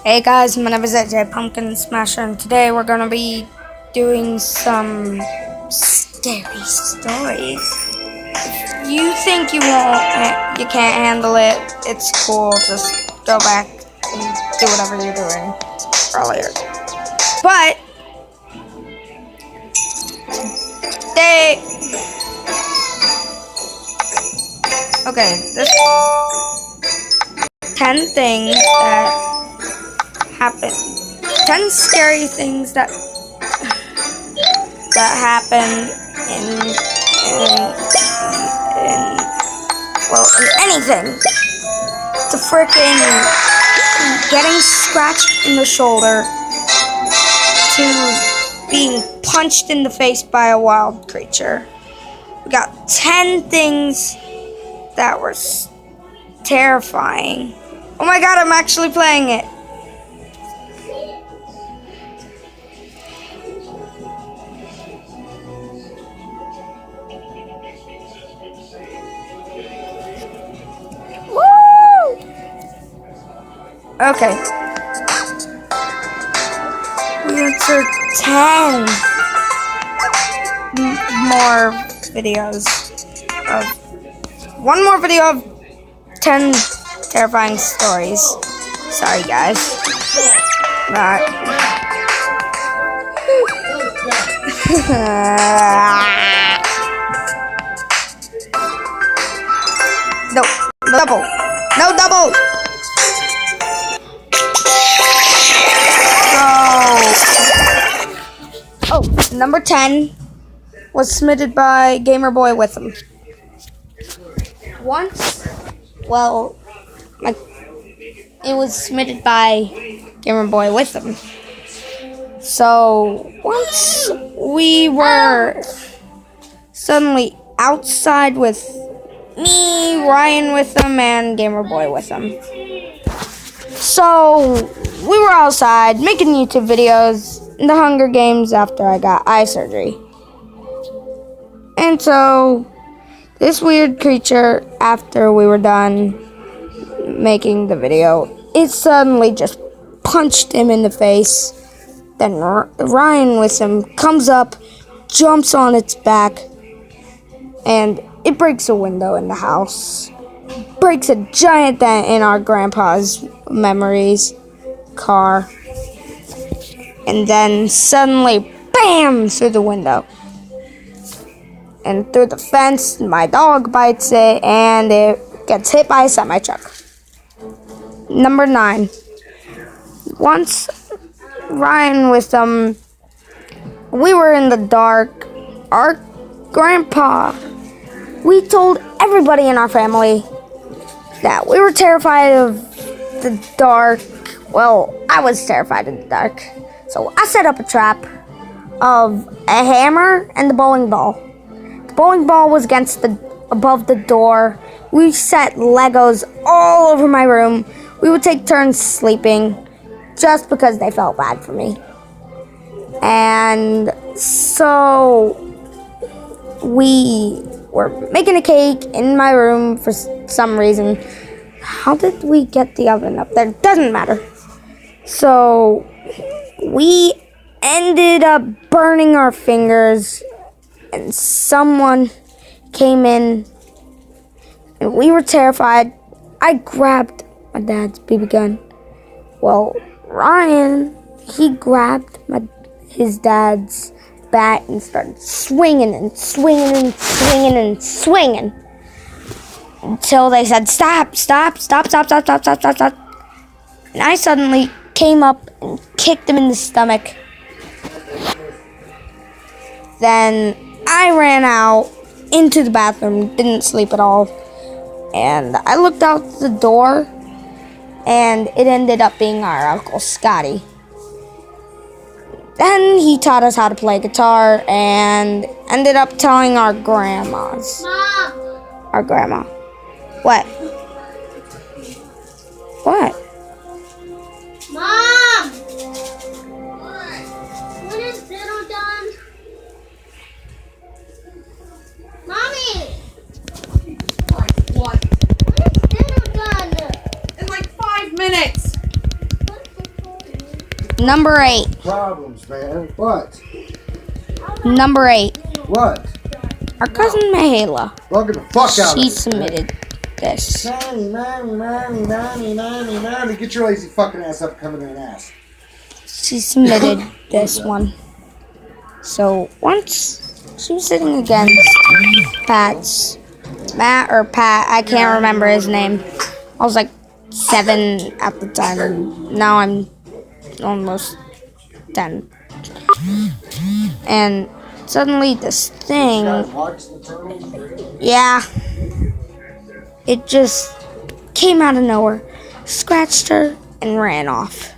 Hey guys, my name is AJ Pumpkin Smasher, and today we're gonna be doing some scary stories. If you think you can't handle it, it's cool. Just go back and do whatever you're doing earlier. But this 10 things that happen. 10 scary things that happened in anything. To freaking getting scratched in the shoulder, to being punched in the face by a wild creature. We got 10 things that were terrifying. Oh my god, I'm actually playing it. Woo! Okay. We answered 10 more videos of one more video of 10 terrifying stories. Sorry guys. No double. No double. Number 10 was submitted by Gamerboy Witham. It was submitted by Gamerboy Witham. So once we were suddenly outside with me, Ryan Witham, and Gamerboy Witham. So we were outside making YouTube videos in the Hunger Games after I got eye surgery. And so this weird creature, after we were done making the video, it suddenly just punched him in the face. Then Ryan Witham comes up, jumps on its back, and it breaks a window in the house. Breaks a giant dent in our grandpa's memories car. And then suddenly, bam, through the window. And through the fence, my dog bites it, and it gets hit by a semi-truck. Number 9. Once Ryan Witham, we were in the dark. Our grandpa, we told everybody in our family that we were terrified of the dark. Well, I was terrified of the dark. So I set up a trap of a hammer and the bowling ball. The bowling ball was above the door. We set Legos all over my room. We would take turns sleeping just because they felt bad for me. And so we were making a cake in my room for some reason. How did we get the oven up there? Doesn't matter. So we ended up burning our fingers, and someone came in, and we were terrified. I grabbed my dad's BB gun. Well, Ryan, he grabbed his dad's bat and started swinging and swinging and swinging and swinging until they said, stop. And I suddenly came up and kicked him in the stomach. Then I ran out into the bathroom, didn't sleep at all, and I looked out the door, and it ended up being our Uncle Scotty. Then he taught us how to play guitar and ended up telling our grandmas. Mom! Our grandma. What? What? Mom! When is dinner done? Mommy! What? When is dinner done? In like 5 minutes. Number 8. Problems, man. What? Number 8. What? Our cousin Mihaela. Bugger the fuck out of She me. submitted this. Manny. Get your lazy fucking ass up, coming in and ass. She submitted this one. So once she was sitting against Matt, I can't remember his name. I was like 7 at the time, and now I'm almost 10. And suddenly this thing, yeah, it just came out of nowhere, scratched her, and ran off.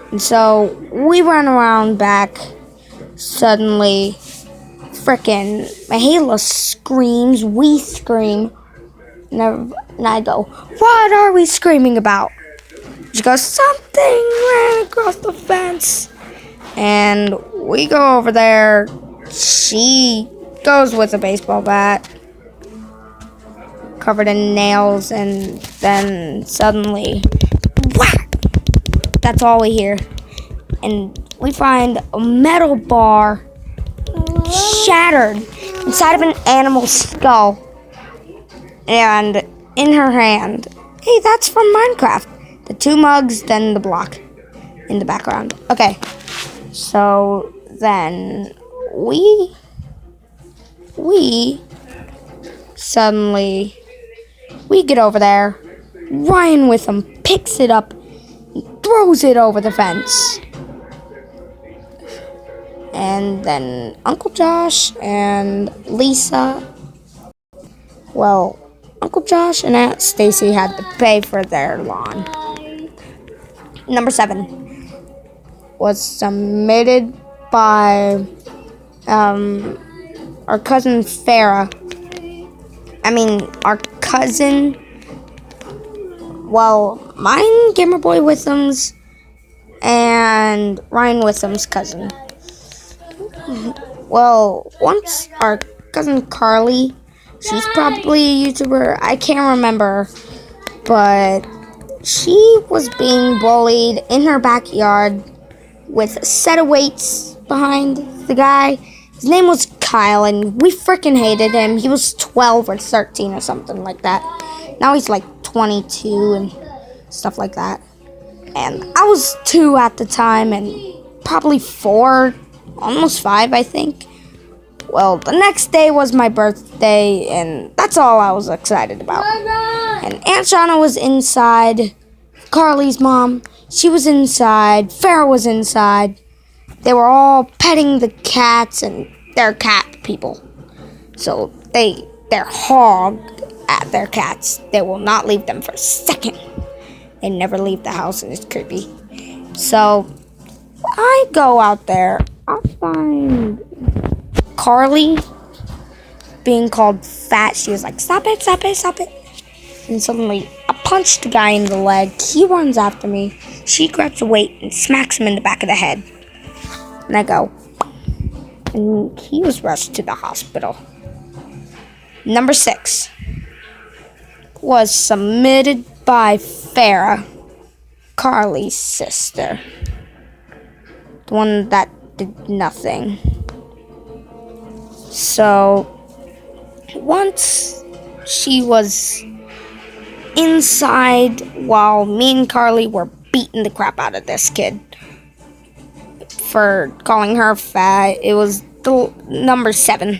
And so we ran around back. Suddenly, frickin' Mihaela screams, we scream, and I go, "What are we screaming about?" She goes, "Something ran across the fence." And we go over there. She goes with a baseball bat, covered in nails, and then suddenly, whack! That's all we hear. And we find a metal bar shattered inside of an animal's skull. And in her hand, hey, that's from Minecraft. The 2 mugs, then the block in the background. Okay, so then we suddenly get over there. Ryan with him picks it up, throws it over the fence. And then Uncle Josh and Lisa, well, Uncle Josh and Aunt Stacy had to pay for their lawn. Number 7 was submitted by our cousin Farah. Our cousin, well, mine, Gamer Boy Witham's, and Ryan Witham's cousin. Well, once our cousin Carly, she's probably a YouTuber, I can't remember, but she was being bullied in her backyard with a set of weights behind the guy. His name was Kyle, and we freaking hated him. He was 12 or 13 or something like that. Now he's like 22 and stuff like that. And I was 2 at the time, and probably 4, almost 5, I think. Well, the next day was my birthday, and that's all I was excited about. And Aunt Shauna was inside. Carly's mom, she was inside. Farrah was inside. They were all petting the cats, and they're cat people. So they're hogged at their cats. They will not leave them for a second. They never leave the house, and it's creepy. So I go out there. I find Carly being called fat. She was like, "Stop it, stop it, stop it." And suddenly, I punched the guy in the leg. He runs after me. She grabs a weight and smacks him in the back of the head. And I go. And he was rushed to the hospital. Number 6 was submitted by Farah, Carly's sister. The one that did nothing. So, once she was inside while me and Carly were beating the crap out of this kid for calling her fat. It was the number 7.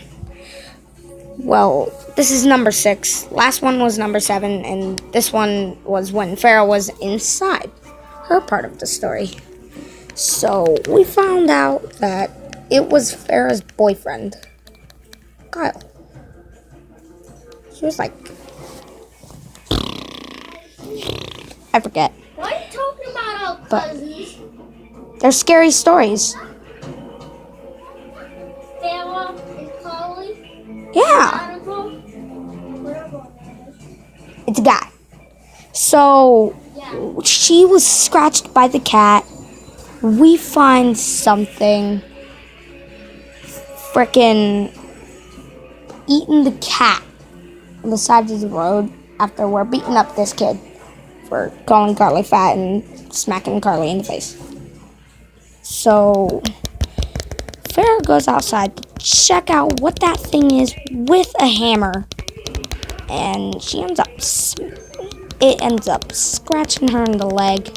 Well, this is number 6. Last one was number 7, and this one was when Farah was inside. Her part of the story. So we found out that it was Farah's boyfriend, Kyle. She was like, I forget. Why are you talking about our But- cousins? They're scary stories. Farrah and Carly? Yeah, Annabelle? Whatever. it's a guy. So Yeah. she was scratched by the cat. We find something frickin' eating the cat on the side of the road after we're beating up this kid for calling Carly fat and smacking Carly in the face. So Farrah goes outside to check out what that thing is with a hammer, and she ends up scratching her in the leg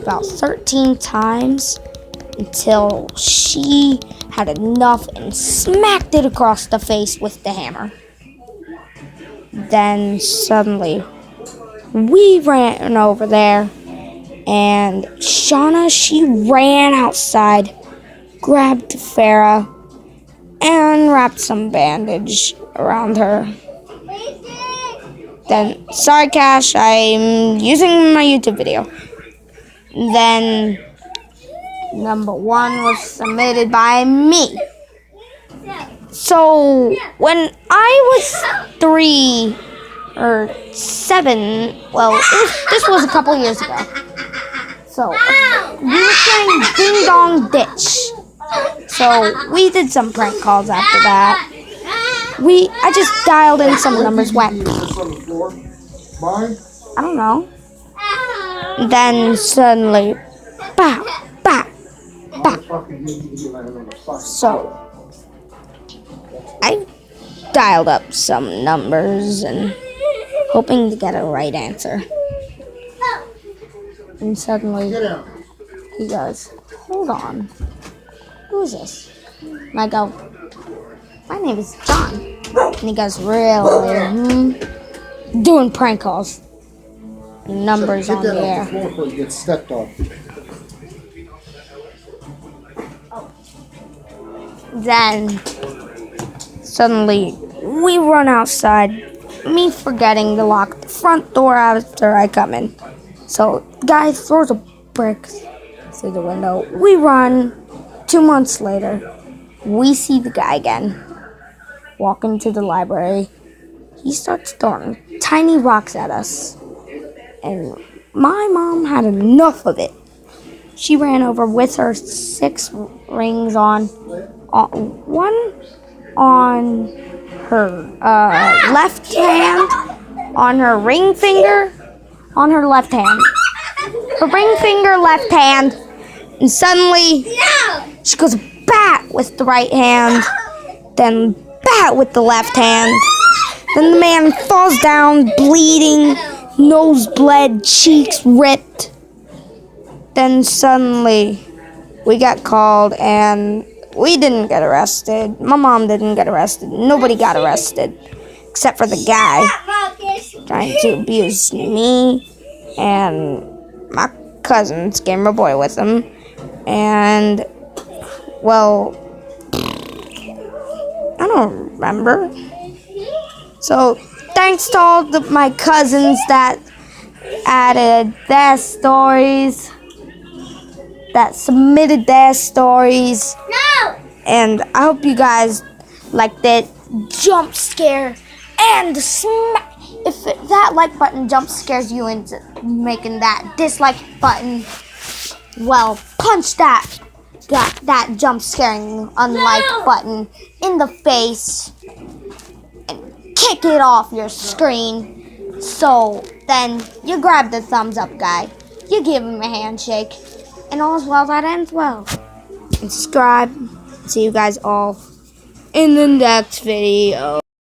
about 13 times until she had enough and smacked it across the face with the hammer. Then suddenly we ran over there, and Shauna, she ran outside, grabbed Farrah, and wrapped some bandage around her. Then, sorry Cash, I'm using my YouTube video. Then, number 1 was submitted by me. So, when I was 3 or 7, well, this was a couple years ago. So, we were playing Ding Dong Ditch. So, we did some prank calls after that. I just dialed in some numbers, went, Mine? I don't know. Then suddenly, bow, bow, bow. So, I dialed up some numbers and hoping to get a right answer. And suddenly, he goes, hold on. Who is this? And I go, my name is John. And he goes, really? Doing prank calls. Numbers on the air. Get before you get stepped on. Then, suddenly, we run outside, me forgetting to lock the front door after I come in. So, guy throws a brick through the window. We run. 2 months later, we see the guy again. Walk into the library. He starts throwing tiny rocks at us. And my mom had enough of it. She ran over with her 6 rings on. One on her left hand, on her ring finger, on her left hand. Her ring finger, left hand. And suddenly, she goes bat with the right hand, then bat with the left hand. Then the man falls down, bleeding, nose bled, cheeks ripped. Then suddenly, we got called and we didn't get arrested. My mom didn't get arrested. Nobody got arrested, except for the guy trying to abuse me and my cousin's gamer boy with him. And, well, I don't remember. So, thanks to all my cousins that added their stories, that submitted their stories. No! And I hope you guys liked that jump scare and if that like button jump scares you into making that dislike button, well, punch that jump scaring unlike button in the face and kick it off your screen. So then you grab the thumbs up guy, you give him a handshake, and all's well that ends well. And subscribe. See you guys all in the next video.